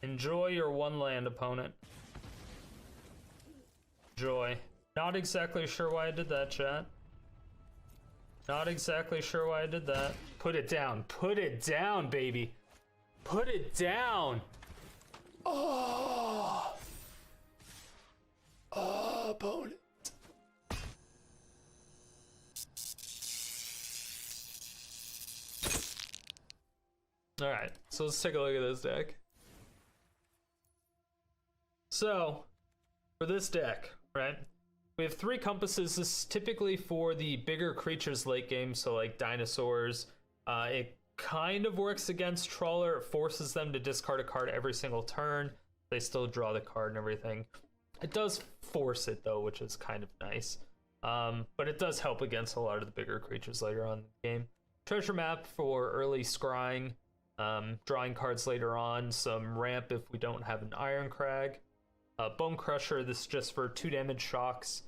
Enjoy your one land, opponent. Enjoy. Not exactly sure why I did that, chat. Not exactly sure why I did that. Put it down. Put it down, baby. Put it down. Oh. Oh, opponent. Alright, so let's take a look at this deck. So, for this deck, right, we have 3 compasses. This is typically for the bigger creatures late game, so like dinosaurs. It kind of works against Trawler. It forces them to discard a card every single turn. They still draw the card and everything. It does force it, though, which is kind of nice. But it does help against a lot of the bigger creatures later on in the game. Treasure map for early scrying. Drawing cards later on, some ramp if we don't have an Irencrag. Bonecrusher, this is just for 2 damage shocks,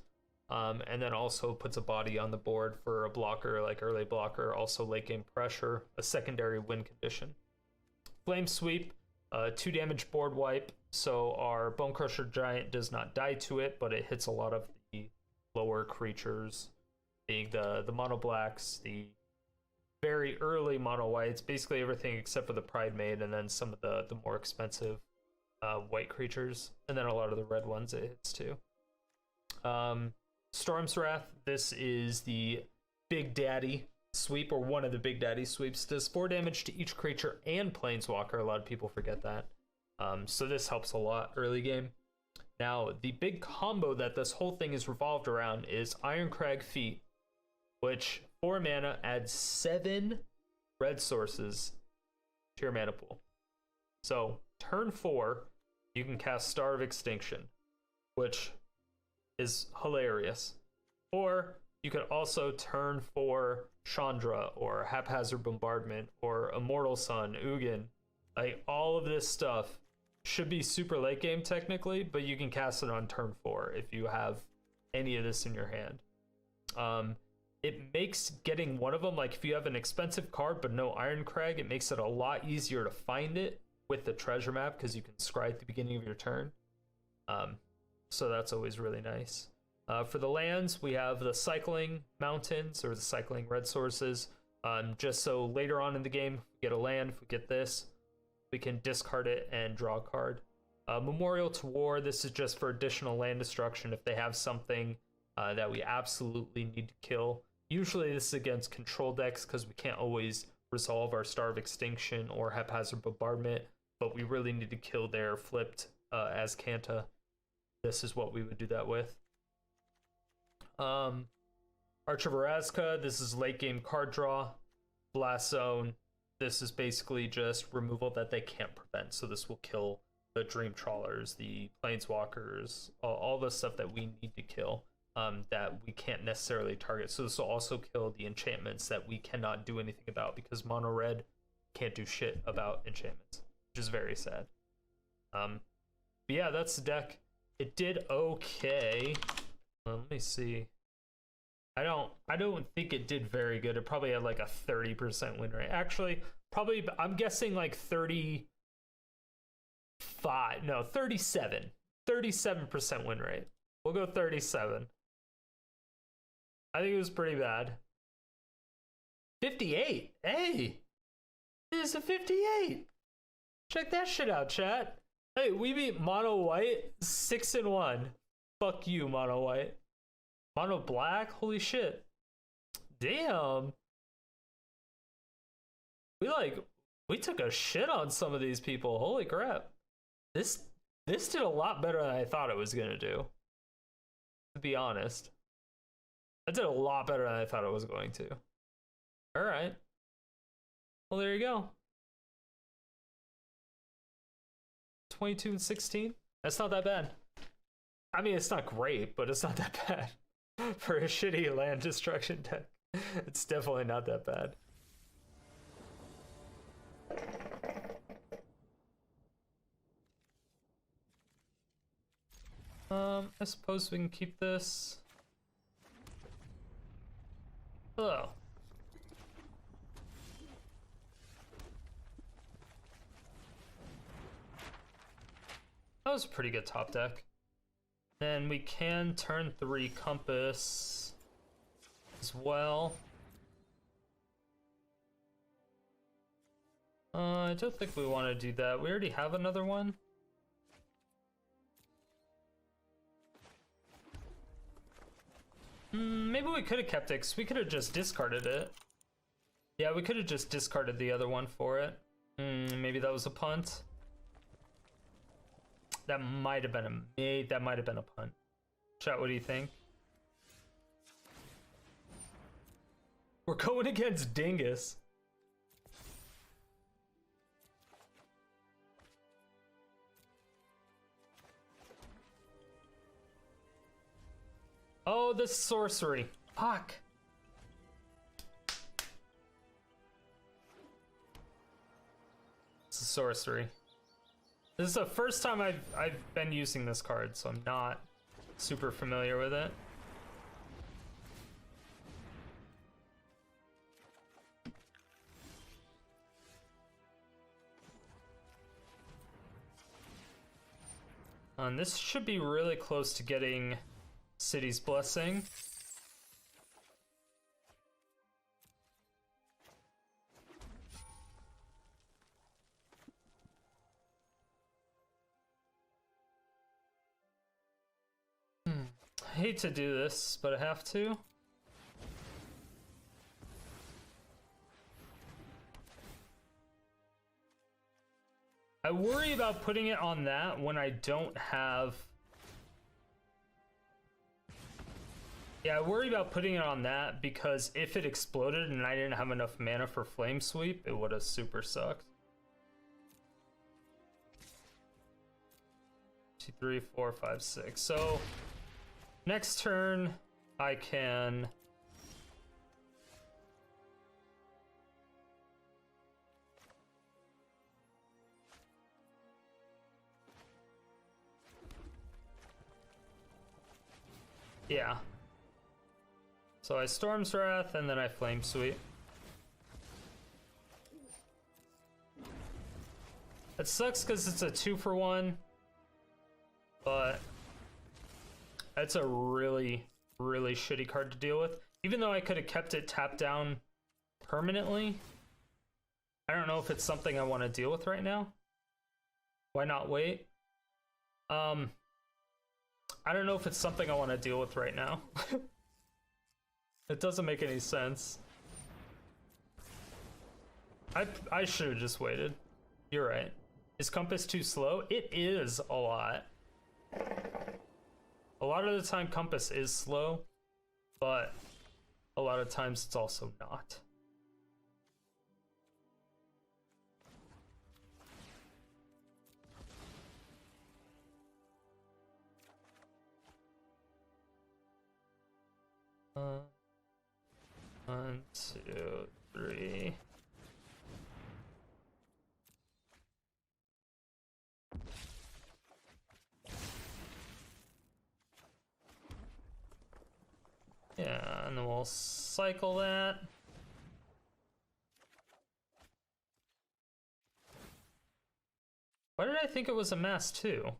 and then also puts a body on the board for a blocker, like early blocker, also late game pressure, a secondary win condition. Flame Sweep, 2 damage board wipe, so our Bonecrusher Giant does not die to it, but it hits a lot of the lower creatures, being the mono blacks, the very early mono whites, basically everything except for the Pride Maid, and then some of the more expensive white creatures, and then a lot of the red ones it hits too. Storm's Wrath, this is the Big Daddy sweep, or one of the Big Daddy sweeps. Does 4 damage to each creature and Planeswalker. A lot of people forget that. So this helps a lot early game. Now, the big combo that this whole thing is revolved around is Irencrag Feat, which 4 mana adds 7 red sources to your mana pool. So, turn 4, you can cast Star of Extinction, which is hilarious. Or you could also turn 4 Chandra, or Haphazard Bombardment, or Immortal Sun, Ugin. Like, all of this stuff should be super late game technically, but you can cast it on turn 4 if you have any of this in your hand. It makes getting one of them, like if you have an expensive card but no Irencrag, it makes it a lot easier to find it with the treasure map because you can scry at the beginning of your turn. So that's always really nice. For the lands, we have the Cycling Mountains, or the Cycling Red Sources, just so later on in the game, if we get a land, if we get this, we can discard it and draw a card. Memorial to War, this is just for additional land destruction if they have something that we absolutely need to kill. Usually this is against control decks because we can't always resolve our Star of Extinction or Haphazard Bombardment, but we really need to kill their flipped Azcanta. This is what we would do that with. Arch of Orazca, this is late game card draw. Blast Zone, this is basically just removal that they can't prevent, so this will kill the Dream Trawlers, the Planeswalkers, all the stuff that we need to kill. That we can't necessarily target. So this will also kill the enchantments that we cannot do anything about because mono red can't do shit about enchantments, which is very sad. But yeah, that's the deck. It did okay. Let me see. I don't think it did very good. It probably had like a 30% win rate. Actually, probably I'm guessing like 37. 37% win rate. We'll go 37. I think it was pretty bad. 58. Hey, this is a 58. Check that shit out, chat. Hey, we beat Mono White 6-1. Fuck you, Mono White. Mono Black? Holy shit. Damn. We took a shit on some of these people. Holy crap. This did a lot better than I thought it was gonna do. To be honest. That did a lot better than I thought it was going to. Alright. Well, there you go. 22-16? That's not that bad. I mean, it's not great, but it's not that bad. For a shitty land destruction deck, it's definitely not that bad. I suppose we can keep this. Hello. That was a pretty good top deck. Then we can turn 3 Compass as well. I don't think we want to do that. We already have another one. Maybe we could have kept it, because we could have just discarded it. Yeah, we could have just discarded the other one for it. Maybe that was a punt. That might have been a punt. Chat, what do you think? We're going against Dingus. Oh, this sorcery. Fuck. It's a sorcery. This is the first time I've been using this card, so I'm not super familiar with it. And this should be really close to getting City's Blessing. I hate to do this, but I have to. I worry about putting it on that when I don't have... Yeah, I worry about putting it on that because if it exploded and I didn't have enough mana for Flame Sweep, it would have super sucked. 2, 3, 4, 5, 6. So next turn I can... Yeah. So I Storm's Wrath and then I Flame Sweep. It sucks because it's a 2-for-1, but that's a really, really shitty card to deal with. Even though I could have kept it tapped down permanently, I don't know if it's something I want to deal with right now. Why not wait? I don't know if it's something I want to deal with right now. It doesn't make any sense. I should have just waited. You're right. Is Compass too slow? It is a lot. A lot of the time Compass is slow, but a lot of times it's also not. One, two, three. Yeah, and then we'll cycle that. Why did I think it was a mass too?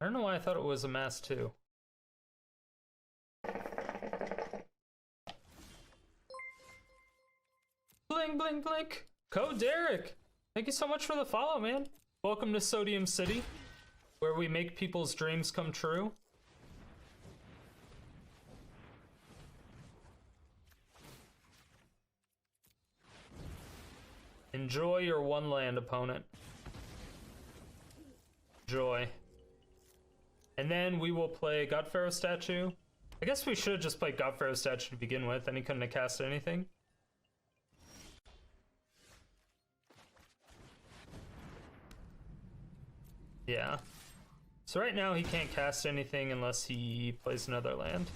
I don't know why I thought it was a mass too. Bling, bling, blink. Code Derek. Thank you so much for the follow, man. Welcome to Sodium City, where we make people's dreams come true. Enjoy your one land, opponent. Enjoy. And then we will play God Pharaoh Statue. I guess we should have just played God Pharaoh Statue to begin with, and he couldn't have cast anything. Yeah. So right now he can't cast anything unless he plays another land.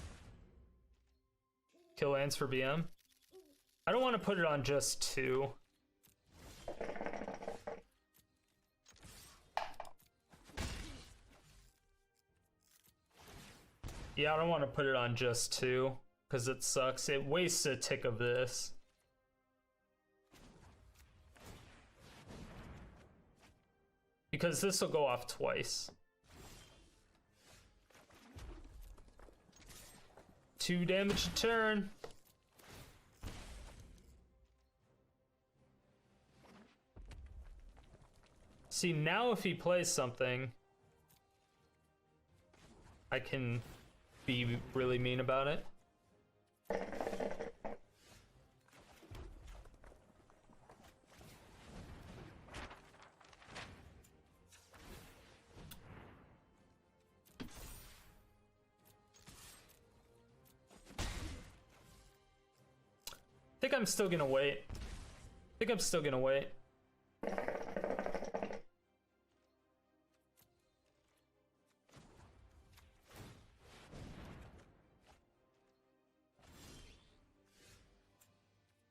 Kill lands for BM. I don't want to put it on just 2. Yeah, I don't want to put it on just 2. because it sucks. It wastes a tick of this. Because this will go off twice. 2 damage a turn. See, now if he plays something, I can be really mean about it. I think I'm still gonna wait.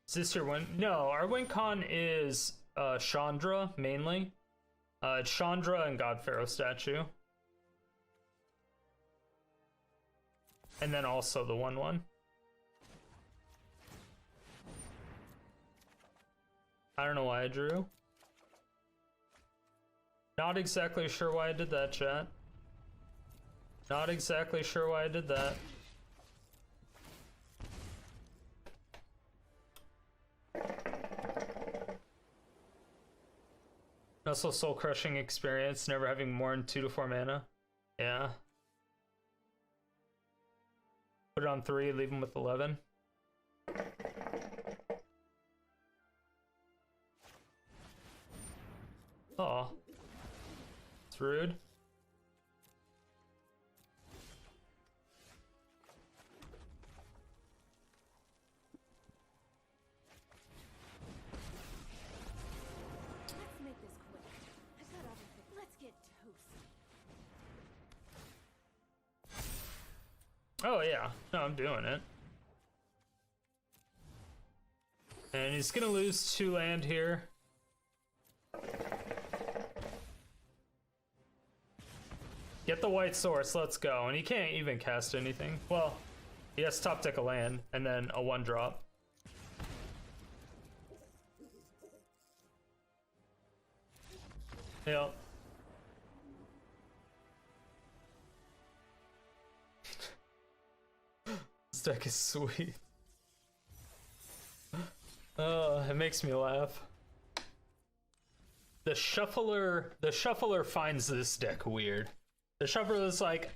Is this your win? No, our win con is Chandra mainly. Chandra and God Pharaoh statue. And then also the 1/1. I don't know why I drew. Not exactly sure why I did that, chat. Not exactly sure why I did that. Also soul crushing experience, never having more than 2 to 4 mana. Yeah. Put it on 3, leave him with 11. Oh, it's rude. Let's make this quick. I got everything. Let's get toast. Oh yeah, no, I'm doing it. And he's gonna lose 2 land here. Get the white source, let's go. And he can't even cast anything. Well, he has top deck a land, and then a 1-drop. Yep. This deck is sweet. Oh, it makes me laugh. The shuffler finds this deck weird. The shuffler is like,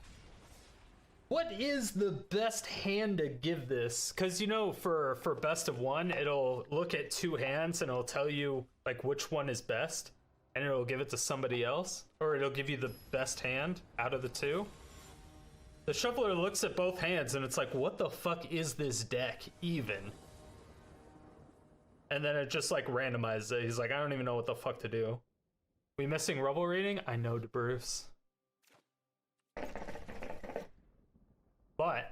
what is the best hand to give this? Because, you know, for best of 1, it'll look at 2 hands and it'll tell you like which one is best, and it'll give it to somebody else, or it'll give you the best hand out of the 2. The shuffler looks at both hands and it's like, what the fuck is this deck even? And then it just like randomizes it. He's like, I don't even know what the fuck to do. We missing Rebel reading? I know, Bruce. But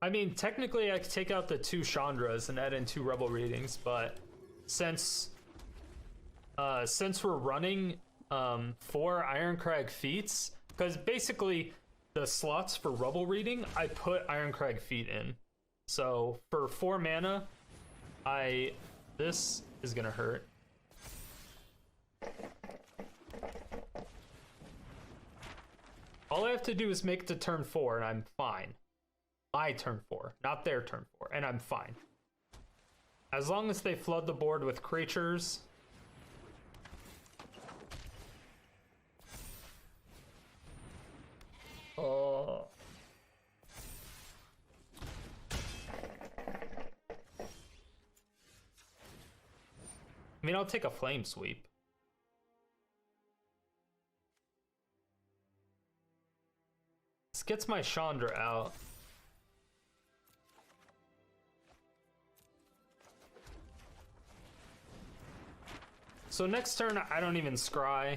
I mean, technically I could take out the 2 Chandras and add in 2 Rebel readings, but since we're running 4 Irencrag feats, because basically the slots for Rebel reading, I put Irencrag feat in. So for 4 mana, this is gonna hurt. All I have to do is make it to turn 4 and I'm fine. My turn 4, not their turn 4, and I'm fine. As long as they flood the board with creatures. Oh. I mean, I'll take a flame sweep. This gets my Chandra out. So next turn, I don't even scry.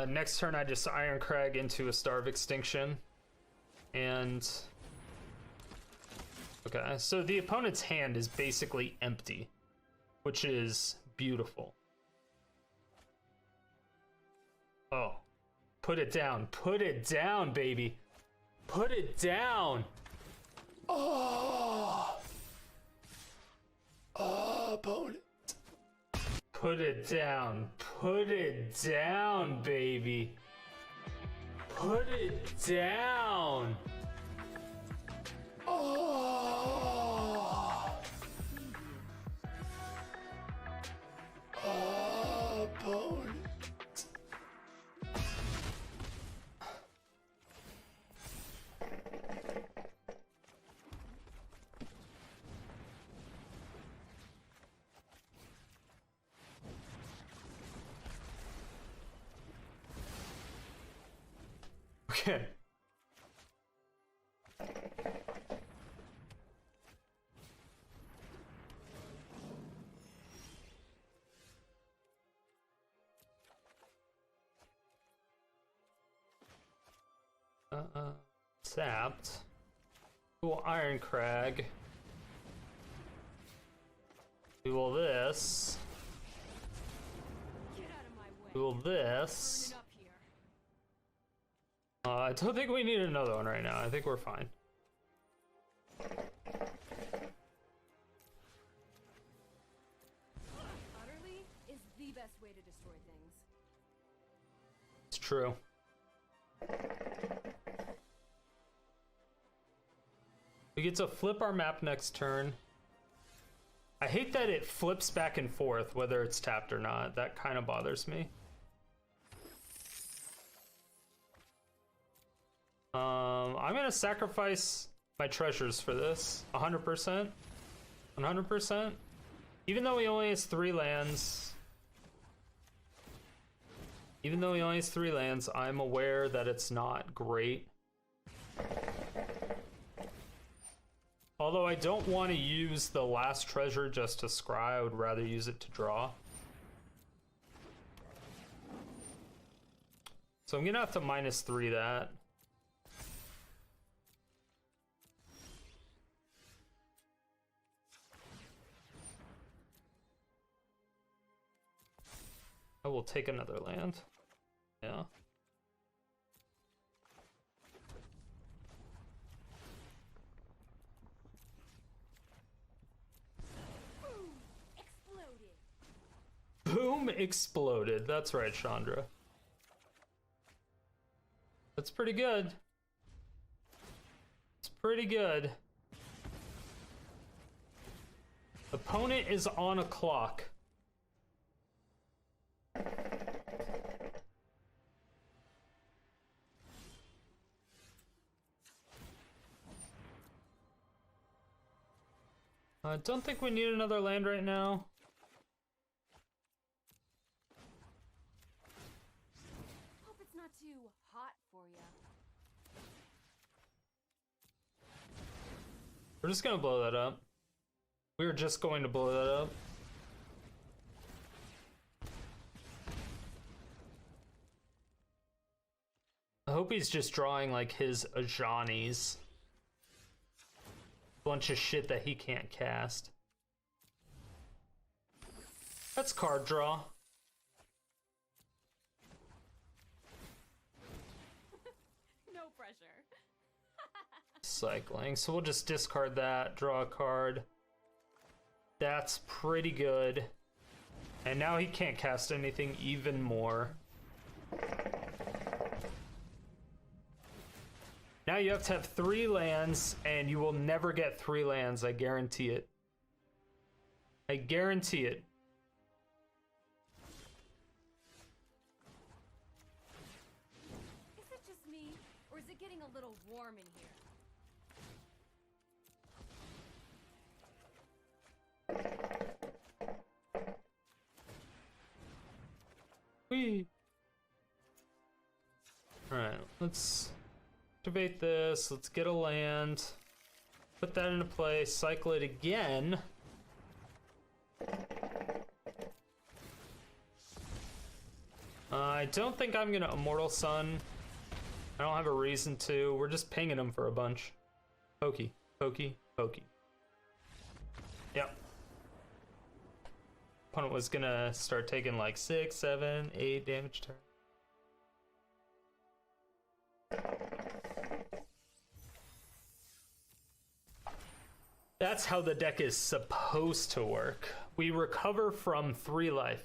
Next turn, I just Irencrag into a Star of Extinction. And... okay, so the opponent's hand is basically empty, which is beautiful. Oh. Put it down, baby. Put it down. opponent. Put it down. Put it down, baby. Put it down. Oh. Opponent. Okay. Tapped. Cool, Irencrag. We will this. Get out of my way. We will this. Burn it up here. I don't think we need another one right now. I think we're fine. Utterly is the best way to destroy things. It's true. We get to flip our map next turn. I hate that it flips back and forth whether it's tapped or not. That kind of bothers me. I'm gonna sacrifice my treasures for this. 100%. 100%. Even though he only has 3 lands. Even though he only has 3 lands, I'm aware that it's not great. Although I don't want to use the last treasure just to scry, I would rather use it to draw. So I'm gonna have to -3 that. I will take another land. Yeah. Exploded. Boom exploded. That's right, Chandra. That's pretty good. It's pretty good. Opponent is on a clock. I don't think we need another land right now. Hope it's not too hot for you. We're just gonna blow that up. We were just going to blow that up. I hope he's just drawing like his Ajani's. Bunch of shit that he can't cast. That's card draw. No pressure. Cycling. So we'll just discard that, draw a card. That's pretty good. And now he can't cast anything even more. Now you have to have 3 lands, and you will never get 3 lands, I guarantee it. I guarantee it. Is it just me, or is it getting a little warm in here? Whee! Alright, let's activate this. Let's get a land. Put that into play. Cycle it again. I don't think I'm gonna Immortal Sun. I don't have a reason to. We're just pinging him for a bunch. Pokey, pokey, pokey. Yep. Opponent was gonna start taking like 6, 7, 8 damage turn. That's how the deck is supposed to work. We recover from 3 life.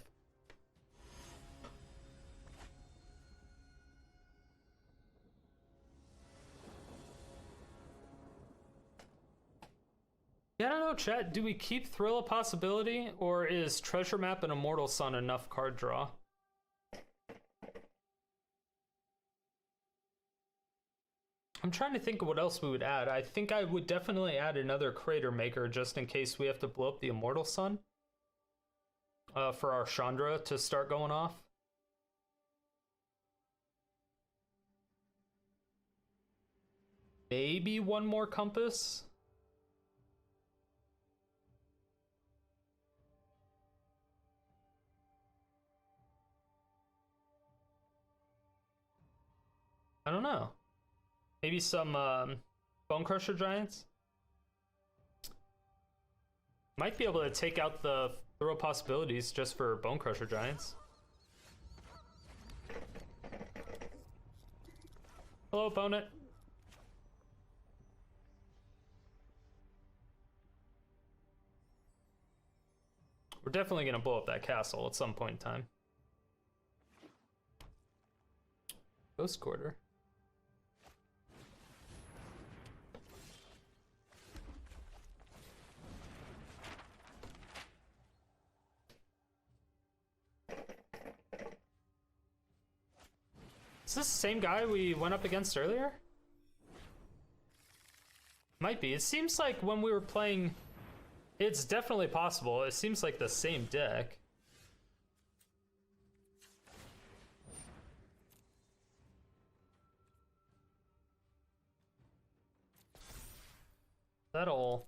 Yeah, I don't know, chat. Do we keep Thrill a possibility, or is Treasure Map and Immortal Sun enough card draw? I'm trying to think of what else we would add. I think I would definitely add another Crater Maker just in case we have to blow up the Immortal Sun for our Chandra to start going off. Maybe one more Compass. I don't know. Maybe some Bonecrusher Giants? Might be able to take out the throw possibilities just for Bonecrusher Giants. Hello, opponent. We're definitely going to blow up that castle at some point in time. Ghost Quarter. Is this the same guy we went up against earlier? Might be. It seems like when we were playing... It's definitely possible. It seems like the same deck. That'll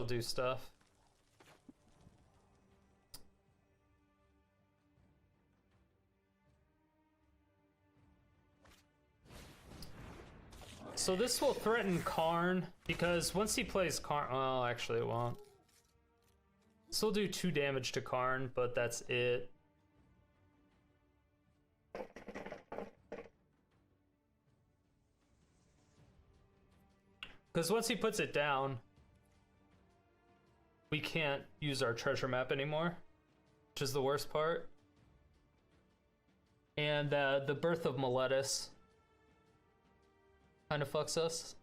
do stuff. So this will threaten Karn, because once he plays Karn... Well, actually it won't. This will do 2 damage to Karn, but that's it. Because once he puts it down, we can't use our treasure map anymore, which is the worst part. And the Birth of Meletus kind of fucks us.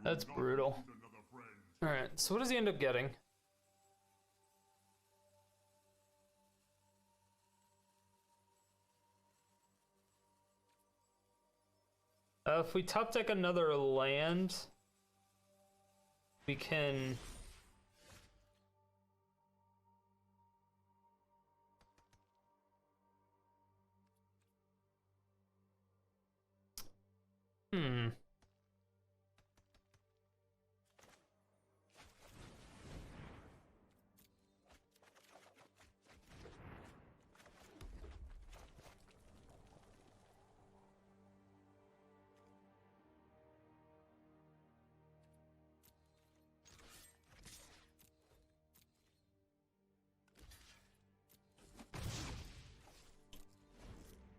That's brutal. Alright, so what does he end up getting? If we top deck another land, we can...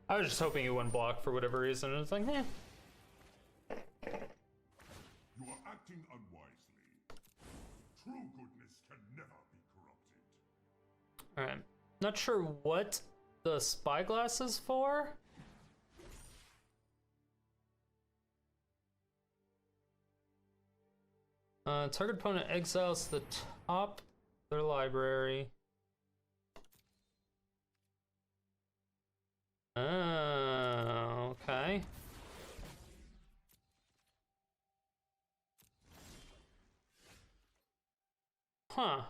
I was just hoping he wouldn't block for whatever reason. I was like, eh. You are acting unwisely. True goodness can never be corrupted. Alright. Not sure what the spyglass is for. Target opponent exiles the top of their library. Oh, okay. Huh.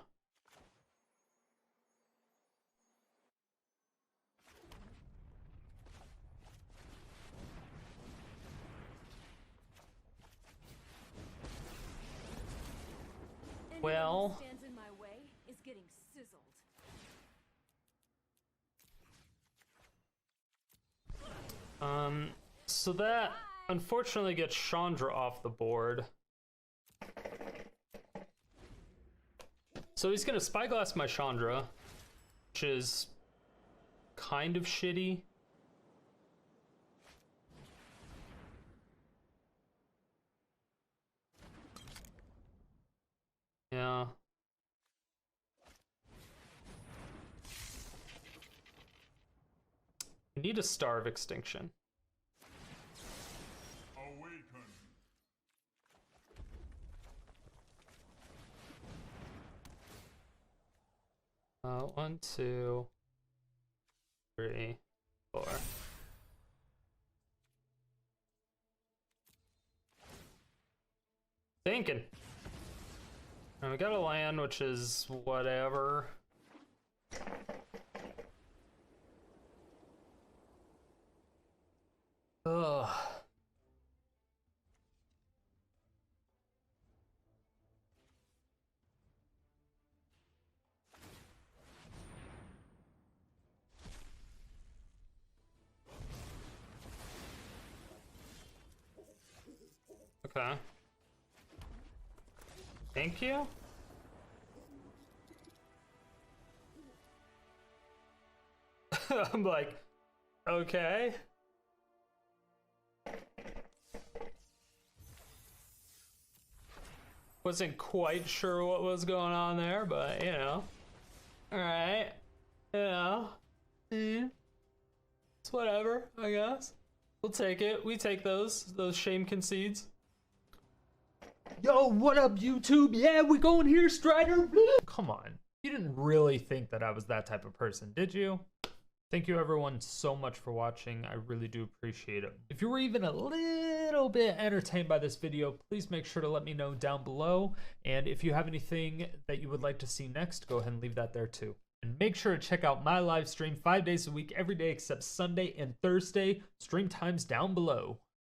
Well, Stands in my way is getting sizzled. so that unfortunately get Chandra off the board. So he's gonna Spyglass my Chandra, which is kind of shitty. Yeah. I need a Star of Extinction. Awaken. 1, 2, 3, 4. Thinking. And we got a land, which is whatever. Ugh. Okay. Thank you. I'm like, okay. Wasn't quite sure what was going on there, but you know. Alright. You know. It's whatever, I guess. We'll take it. We take those shame concedes. Yo, what up, YouTube? Yeah, we going here, Strider. Come on. You didn't really think that I was that type of person, did you? Thank you everyone so much for watching. I really do appreciate it. If you were even a little bit entertained by this video, please make sure to let me know down below. And if you have anything that you would like to see next, go ahead and leave that there too. And make sure to check out my live stream 5 days a week, every day except Sunday and Thursday. Stream times down below.